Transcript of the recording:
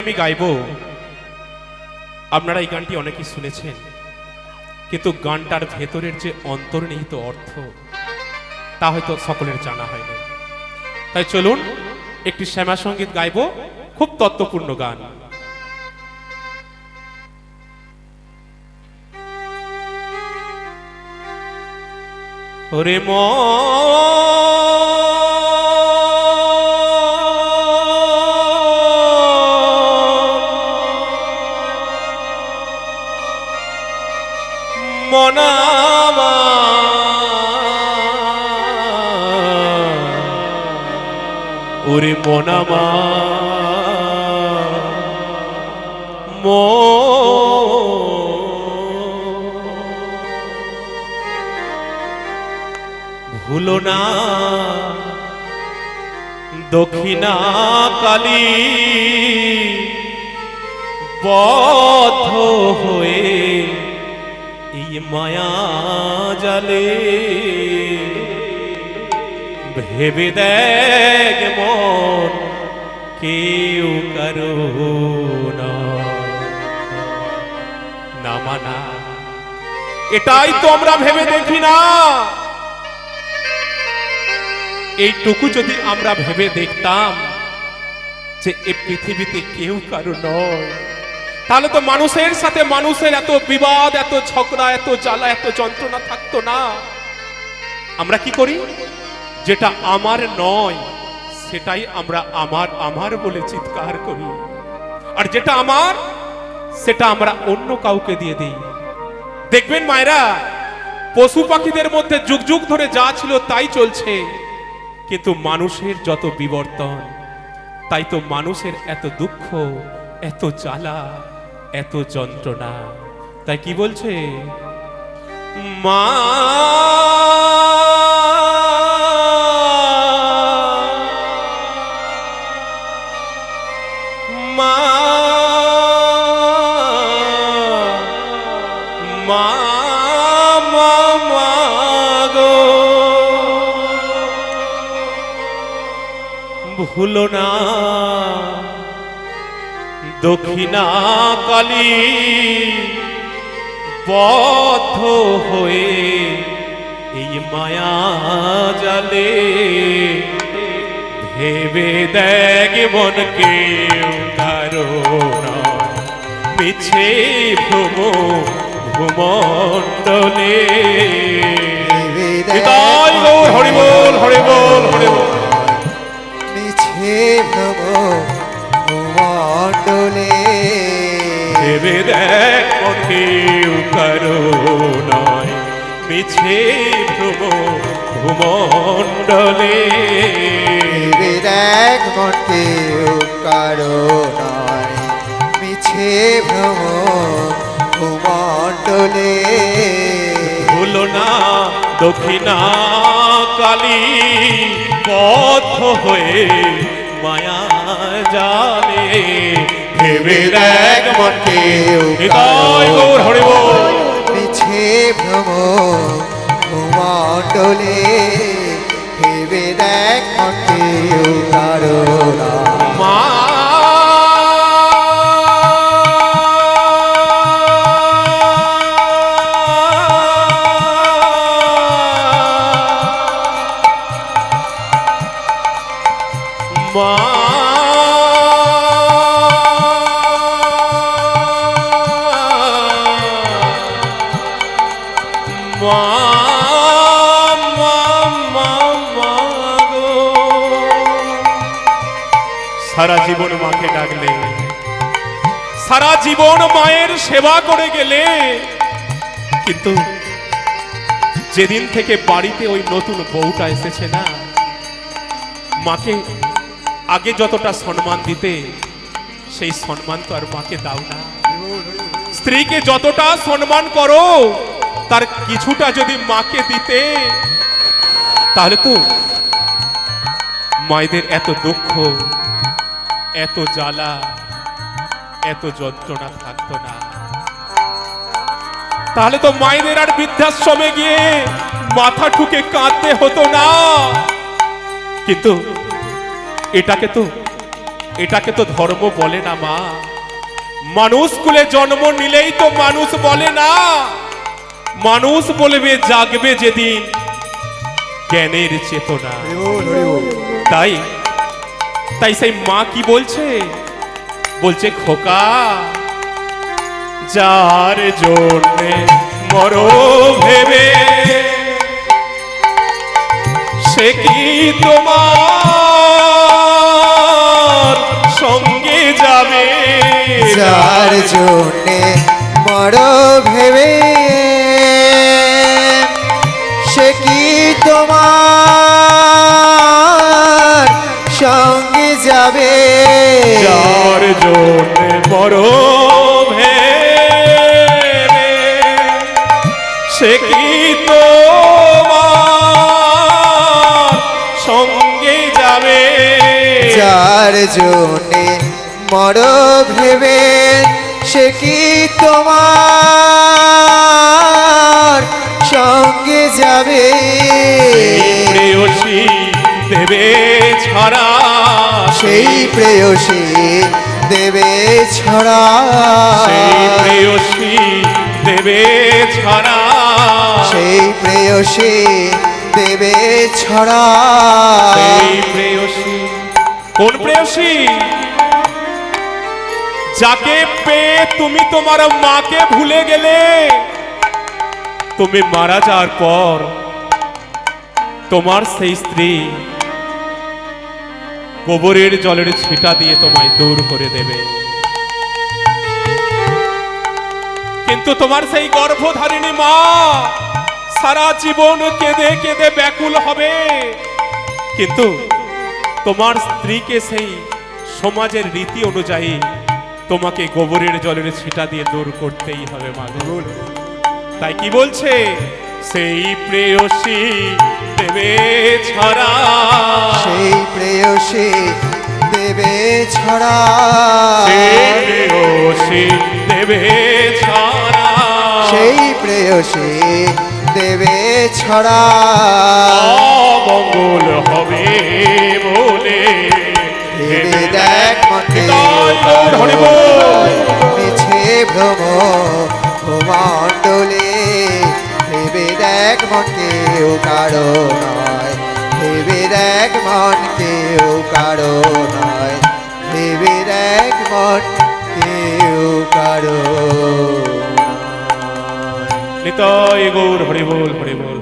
আমি গাইব। আপনারা এই গানটি অনেকেই শুনেছেন, কিন্তু গানটার ভেতরের যে অন্তর্নিহিত অর্থ তা হয়তো সকলের জানা হয়নি। তাই চলুন একটি শ্যামা সঙ্গীত গাইব, খুব তত্ত্বপূর্ণ গান। ওরে মনামা ওরে মনামা ভুলো না দক্ষিণা কালী বদ্ধ হয়ে এই মায়া জালে ভেবে দেখ মন কেউ কারো না মানা। এটাই তো আমরা ভেবে দেখি না। এইটুকু যদি আমরা ভেবে দেখতাম যে এই পৃথিবীতে কেউ কারো নয়, তাহলে তো মানুষের সাথে মানুষের এত বিবাদ, এত ঝগড়া, এত জ্বালা, এত যন্ত্রণা থাকতো না। আমরা কি করি? যেটা আমার নয় সেটাই আমরা আমার আমার বলে চিৎকার করি, আর যেটা আমার সেটা আমরা অন্য কাউকে দিয়ে দিই। দেখবেন মায়েরা, পশু পাখিদের মধ্যে যুগ যুগ ধরে যা ছিল তাই চলছে, কিন্তু মানুষের যত বিবর্তন, তাই তো মানুষের এত দুঃখ, এত জ্বালা, এত যন্ত্রণা। তাই কি বলছে? মা মা মা মা গো, ভুলো না দক্ষিণা কালী বদ্ধ হয়ে এই মায়া জালে ভেবে দেখ মন কেউ কারো নয়, মিছে ভ্রম ভূমণ্ডলে। হরি বল হরি বল হরি বল। মিছে ভ্রম ভূমণ্ডলে ভেবে দেখ মন কেউ কারো নয়, মিছে ভ্রম ভূমণ্ডলে। ভেবে দেখ মন কেউ কারো নয়, মিছে ভ্রম ভূমণ্ডলে। ভুলো না দক্ষিণা কালী বদ্ধ হয়ে মায়া জালে ভেবে দেখ মন কেউ কারো হরি বল। মিছে ভ্রম ভূমণ্ডলে ভেবে দেখ মন কেউ কারো নয়। সারা জীবন মাকে ডাকলে, সারা জীবন মায়ের সেবা করে গেলে, কিন্তু যেদিন থেকে বাড়িতে ওই নতুন বউটা এসেছে না, মাকে আগে যতটা সম্মান দিতে সেই সম্মান তো আর মাকে দাও না। স্ত্রীকে যতটা সম্মান করো তার কিছুটা যদি মাকে দিতে, তাহলে তো মায়েদের এত দুঃখ, এত জ্বালা, এত যন্ত্রণা থাকতো না। তাহলে তো মায়েদের আর বৃদ্ধাশ্রমে গিয়ে মাথা ঠুকে কাঁদতে হতো না। কিন্তু এটাকে তো এটাকে তো ধর্ম বলে না মা। মানুষ কুলে জন্ম নিলেই তো মানুষ বলে না, মানুষ বলবে জাগবে যেদিন জ্ঞানের চেতনা। তাই তাই সেই মা কি বলছে, বলছে খোকা, যার জন্যে মরো ভেবে সে কি তোমার সঙ্গে যাবে? যার জন্যে মরো ভেবে সে কি তোমার সঙ্গে যাবে? যার জন্যে মরো ভেবে সে কি তোমার সঙ্গে যাবে? যার জন্যে মরো ভেবে সে কি তোমার সঙ্গে যাবে? প্রেয়সী দেবে ছাড়া, সেই প্রেয়সী দেবে ছড়া, সেই প্রেয়সী দেবে ছাড়া, সেই প্রেয়সী দেবে ছড়া। সেই প্রেয়সী কোন প্রেয়সী? যাকে পেয়ে তুমি তোমার মাকে ভুলে গেলে, তুমি মারা যাওয়ার পর তোমার সেই স্ত্রী গোবরের জলের ছিটা দিয়ে তোমায় দূর করে দেবে। কিন্তু তোমার সেই গর্ভধারিণী মা সারা জীবন কেঁদে কেঁদে ব্যাকুল হবে, কিন্তু তোমার স্ত্রীকে সেই সমাজের রীতি অনুযায়ী তোমাকে গোবরের জলের ছিটা দিয়ে দূর করতেই হবে মা। তাই কি বলছে, সেই প্রেয়সী দেবে ছড়া, সেই প্রেয়সী দেবে ছড়া, সেই প্রেয়সী দেবে ছড়া, সেই প্রেয়সী দেবে ছড়া। অমঙ্গল হবে বলে ভেবে দেখ মতে হরি বল। মিছে ভ্রম ভূমণ্ডলে, ভেবে দেখ মন কেউ কারো নয়, ভেবে দেখ মন কেউ কারো নয়, ভেবে দেখ মন কেউ কারো নয়। নিতাই গৌর হরি বল, হরি বল।